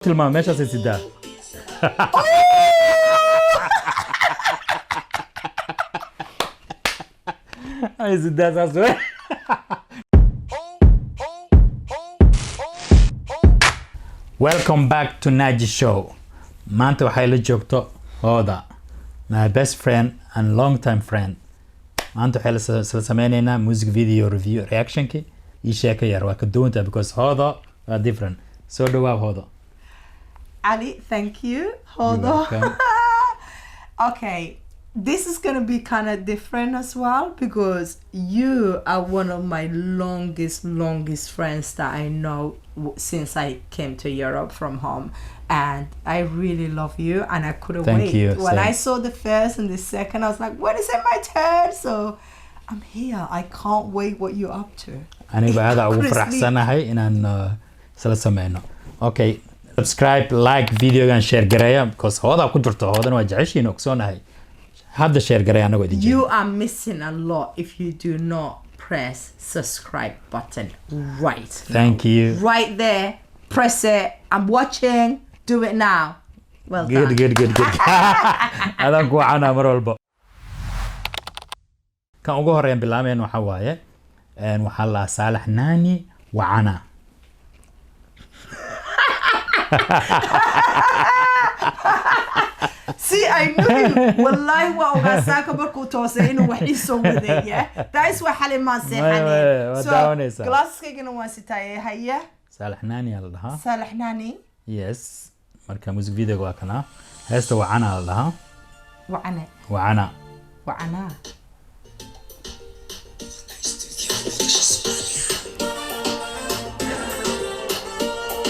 tilmaam meeshaas sidaa ay sidaa saas wey welcome back to Naji show maanta waxay la joogto Hoda my best friend and long time friend maanta waxay la sameeynaa music video review reaction ki ii sheeko yar waa ka duwanta because Hoda are different so dhawaab Hoda Ali, thank you. Hoda. Okay, this is gonna be kind of different as well because you are one of my longest friends that I know since I came to Europe from home, and I really love you, and I couldn't wait. You. When I saw the first and the second, I was like, when is it my turn? So I'm here. I can't wait what you're up to. Aniga aad ugu faraxsanahay inaan sala sameeyno. Okay. Subscribe, like video and share gareeya because Hoda ku jirto Hodan waa jeceshiin ogsoonahay hadda share gareeya anagu idin you are missing a lot if you do not press subscribe button right thank now. you right there press it. I'm watching, do it now. Well good, done. good adan ku caana mar walba kan ugu horeeyaan bilaabeen waxa waaye waxa la Saalax Naani Wacanaa See, I knew you. Wallahi wa ugasaka barku toosay inuu wax isoo wadaya. Taas waa xalay ma seexanay. So, glasskayna waa sitay haya. Saalax Naani la dhahaa. Saalax Naani. Yes. Marka music video waa kana. Heesta Wacanaa la dhahaa. Wacanaa. Wacanaa.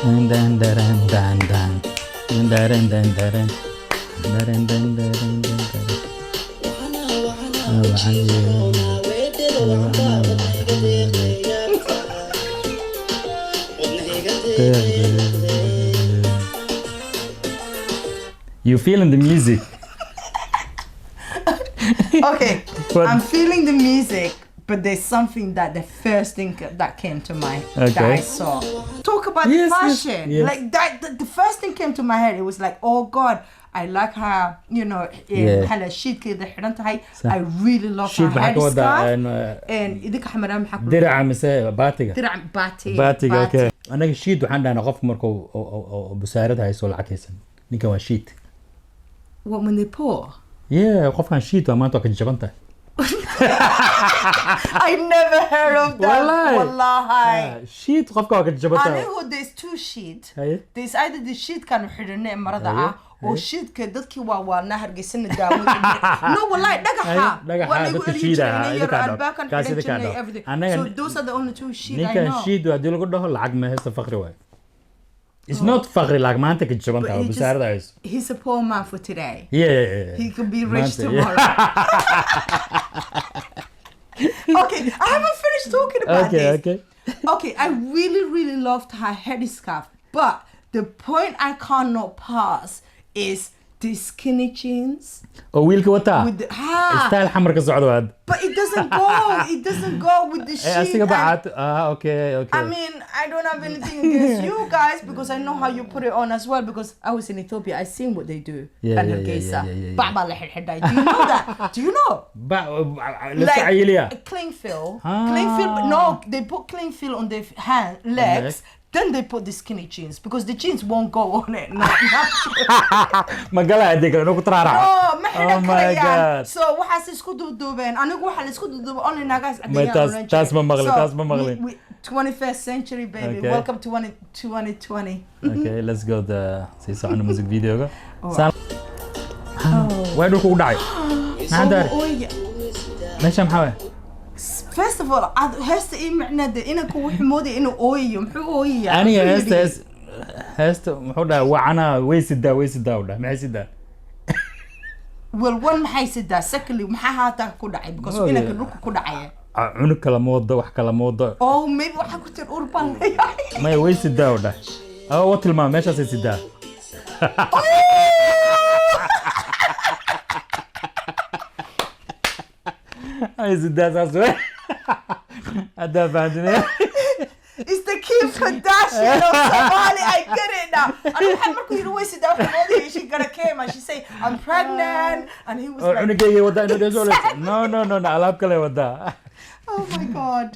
Dan you feeling the music? Okay, I'm feeling the music. But there's something that the first thing that came to mind that I saw. Talk about the fashion. Yes. Like that, the first thing came to my head. It was like, oh God, I like her, you know, hala sheet I really love her hairstyle. And idika xamaraa maxaa ku diraca mise baatiga baatiga okay anaga sheet waxaan dhahnaa qof markuu busaarada hayso lacagaysan ninka waa sheet what when they pour qofkan sheet waa maanta ka jabanta I never heard of that. Wallahi. Sheet qofka waa ka jabata. I know there's two sheet. There's either the sheet kan xidhanay marada ah oo sheet ka dadkii waa nahargeysan daawo. No wallahi dhagaxa. Waa lagu everything. So those are the only two sheet I know. Ninka sheet waa dil lagu dhaho lacag ma haysto faqri waay. It's not faqri like maanta ka jabanta oo busaarada hayso. He's a poor man for today. Yeah. He could be rich tomorrow. Okay, I haven't finished talking about this. Okay, I really loved her headscarf, but the point I cannot pass is the skinny jeans. Oh, wiilka wata. With the style xamar ka socdo aad. But it doesn't go. It doesn't go with the sheet. Asiga baad. Okay. I mean, I don't have anything against you guys because I know how you put it on as well because I was in Ethiopia. I seen what they do. Yeah. Do you know that? Do you know? Like cling fill. Cling fill. No, they put cling fill on their legs. Then they put the skinny jeans because the jeans won't go on it. Magala adiga no kutrara. Oh my God. So waxaas isku duubeen anigu waxa la isku duubo only nagas adiga. Tas ma maqlin. 21st century baby. Okay. Welcome to 2020. Okay, let's go the see so on music video ga. Why do ku dhacay? Naandar. Meesha maxaa First of all, هسه إيه معناه ده إنك هو حمودي إنه أوي محو أوي. أنا هسه محودا وعنا ويسدا ولا ما يسدا. Well, one محيسدا secondly محاها كودا عي because إنك نروح كودا عي. عنك كلام وضع وح كلام وضع. Oh maybe وح كنت الأوربان. ما ويسدا ولا. وقت ما ماشى سيدا. أي سيدا ساسوي. هذا بعدين. It's the Kim Kardashian of Somali. I get it sidaa aniga waxaa markuu yiri way sidaa waxa moodayay she gonna came and she say I'm pregnant and he was like cunugay wada no alaab kale wada oh my god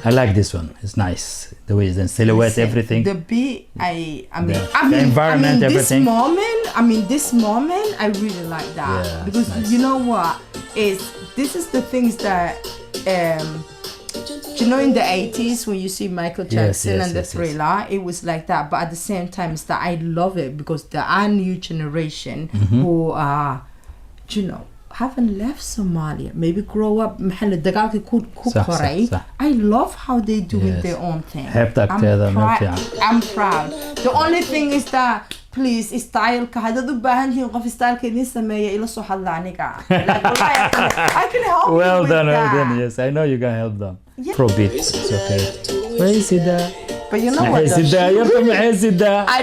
I like this one. It's nice. The way the silhouette, everything. The beat, I mean, the environment, everything. This moment, I really like that because nice. you know what this is the things that you know in the 80s when you see Michael Jackson and the Thriller, it was like that. But at the same time, it's that I love it because the new generation who are, you know, haven't left Somalia, maybe grow up محل الدقاق يكون كوكوري. I love how they doing their own thing. I'm proud. The only thing is that please style كهذا ذو بهنجي وقف style كني سمية إلى صح الله عنك. I can help you well with done, that. well done. Yes, I know you can help them. Pro beat, it's okay. Where is it? But you know what? I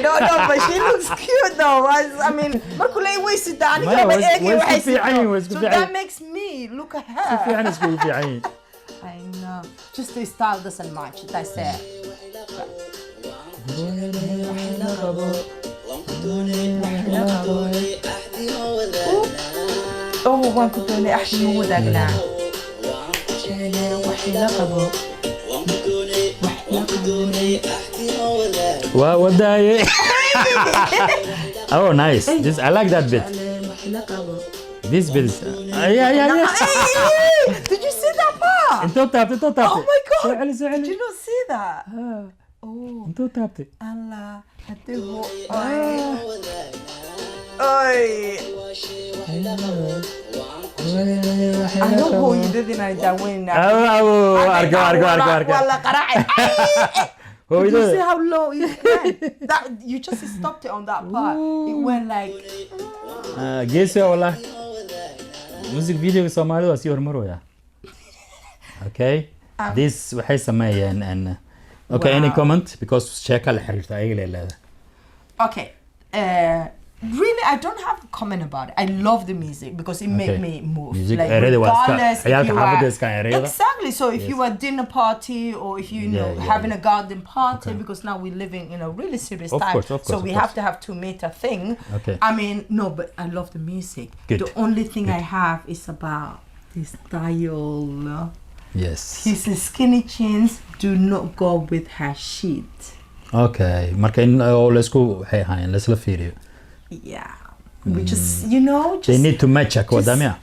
don't know, but she looks cute though. I mean, so that makes me look at her. I know. Just the style doesn't match. That's it. Oh, one could only أحلى Hoda now. Wow, what the? Oh, nice. This I like that bit. This bit is yeah. Did you see that part? انتو تابتي. Oh my god. سعلي. Did you not see that? Oh. انتو تابتي. Allah. هتبو. Oi. I know who you didn't know that win now. أرجع. والله قرعي. Did you see how low it went? That you just stopped it on that part. It went like. Guess والله. Music video Somali was your moro ya. Okay. This waxay sameeyeen and okay any comment because sheeko la xiriirta ay leedahay. Okay. Really, I don't have a comment about it. I love the music because it made me move. Music like regardless if you are exactly. So if you are dinner party or if you know having a garden party because now we're living in a really serious time. So we have to have 2-meter thing. Okay. I mean, no, but I love the music. Good. The only thing I have is about this style. Yes. His skinny jeans do not go with her sheet. Okay. Marka in oo la isku waxay ahaayeen la isla fiiriyo. Yeah, we just you know just they need to match akwadamia.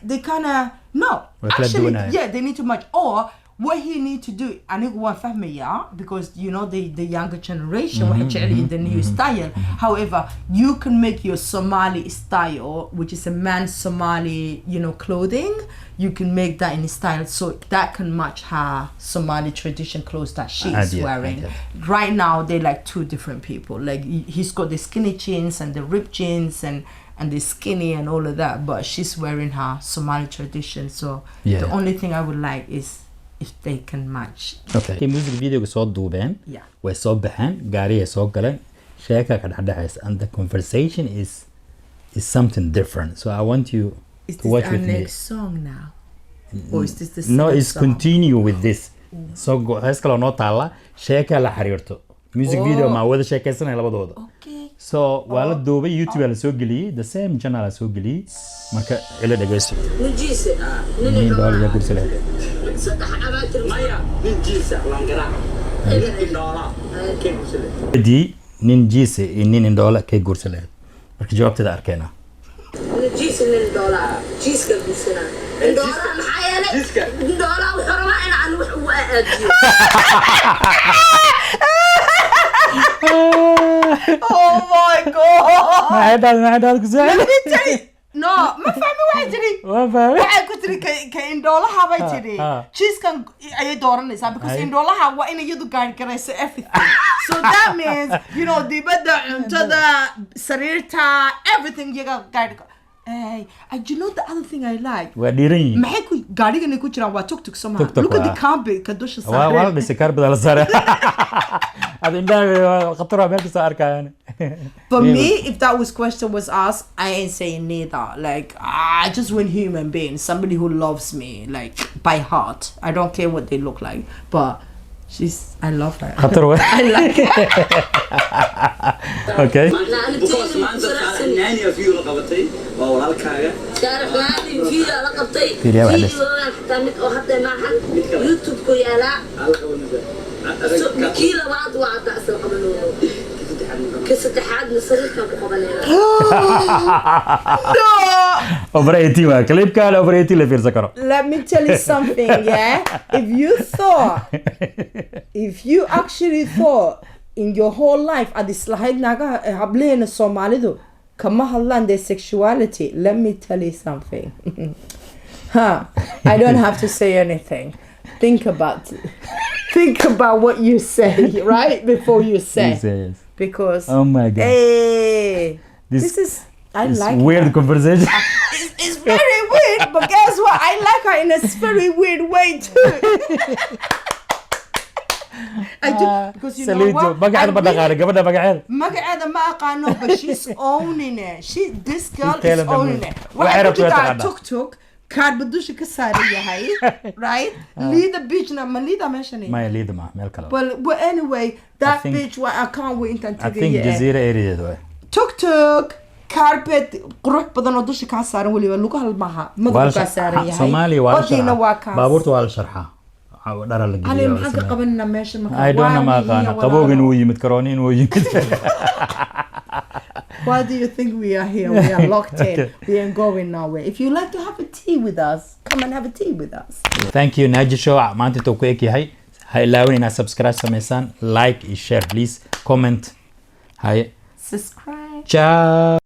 They kind of no actually they need to match or what he need to do and it one family because you know the younger generation in the new style. However, you can make your Somali style, which is a man's Somali clothing. You can make that in style so that can match her Somali tradition clothes that she's wearing. Right now they're like two different people. Like he's got the skinny jeans and the ripped jeans and the skinny and all of that, but she's wearing her Somali tradition. So the only thing I would like is if they can match. Okay. Music video soo duubeen. Way soo baxeen, gaariga soo galeen, sheeka ka dhaxaysa and the conversation is something different. So I want you to watch with me. Is this our next song now? Or is this the same No, it's song? continue with this. So hees kale noo taala sheeka la xiriirto. Music video ma wada sheekaysanay labadooda. Okay. So waa la duubay YouTube la soo geliyay, the same channel la soo geliyay. Marka ila dhageyso. Nin dool ya gursalay. دي نين جيسي نين إندولا كي قرسلين مركي جواب تدا أركينا جيس الإندولا جيس كقرسنا إندولا محايلة إندولا وحرمة إن عن وحوات Oh my god! ما عدال كزعل No, ما فهمي واحد جري. واحد كنت كإندولا هاي جري. Cheese كان أي دورنا إسا because إندولا هوا إنه يدو قاعد كريس everything. So that means دي بدأ تدا سريرتا everything يجا قاعد. Hey, you know the other thing I like. وديرين. ما هيك قاعد يجي نكوش روا توك توك سما. Look at the carpet كدوش السرير. واو بس كاربت على السرير. هذا إندا خطرة ما بيصير أركان. For me, if that question was asked, I ain't saying neither. Like, I just want human being, somebody who loves me, like, by heart. I don't care what they look like. But I love her. خطر وين. I like her. Okay. بكرة ما أنت ناني فيو لقبتي ولا الكاغا شارع ناني فيديو لا قبطي فيديو واحد بس. حتى مid oo hadda maahan youtube ku yaala على قبل كيلو بعض وعد أصل قبله كستحاد نصريك قبلنا اوبريتي ما كليب كان اوبريتي اللي في ذكره. Let me tell you something, yeah? If you actually thought in your whole life at this lahayd naga hableena Soomaalidu kama hadlaan their sexuality, let me tell you something. I don't have to say anything. Think about what you say, right? Before you say. Yes. Because Oh my God. hey, this is I It's like weird her. conversation. It's very weird, but guess what? I like her in a very weird way too. I do, because you know Salito. what? Magaceeda ma dhaqaale gabadha magaceeda. magaceeda ma aqaano, but she's owning it. This girl Tell is them owning who. it. Waxay Waxay ku rabtaa jirtaa taqaanaa. tuk-tuk, kaad badusha ka saaran yahay, right? Lida beach na ma Lida meeshani. Maya liida ma meel kale. But anyway, that think- beach, I can't wait until I think Jazeera area way. tuk-tuk, carpet, qurux badan oo dusha ka saaran waliba lagu halmaha madaxa ka saaran yahay. Soomaali waa Badiina waa kaas. baabuurta waa la sharxaa. Dhara la Ali geliyo. maxaan ka qabanina meesha marka? I don't know ma aqaan. Qabowgan uu yimid karoonin uu yimid. Why do you think we are here? We are locked in. We ain't going nowhere. If you like to have a tea with us, come and have a tea with us. Thank you Naji Show. Maanta intuu ku eg yahay. Ha ilaawin inaad subscribe samaysaan, like iyo share please, comment. Hay. Subscribe. Ciao.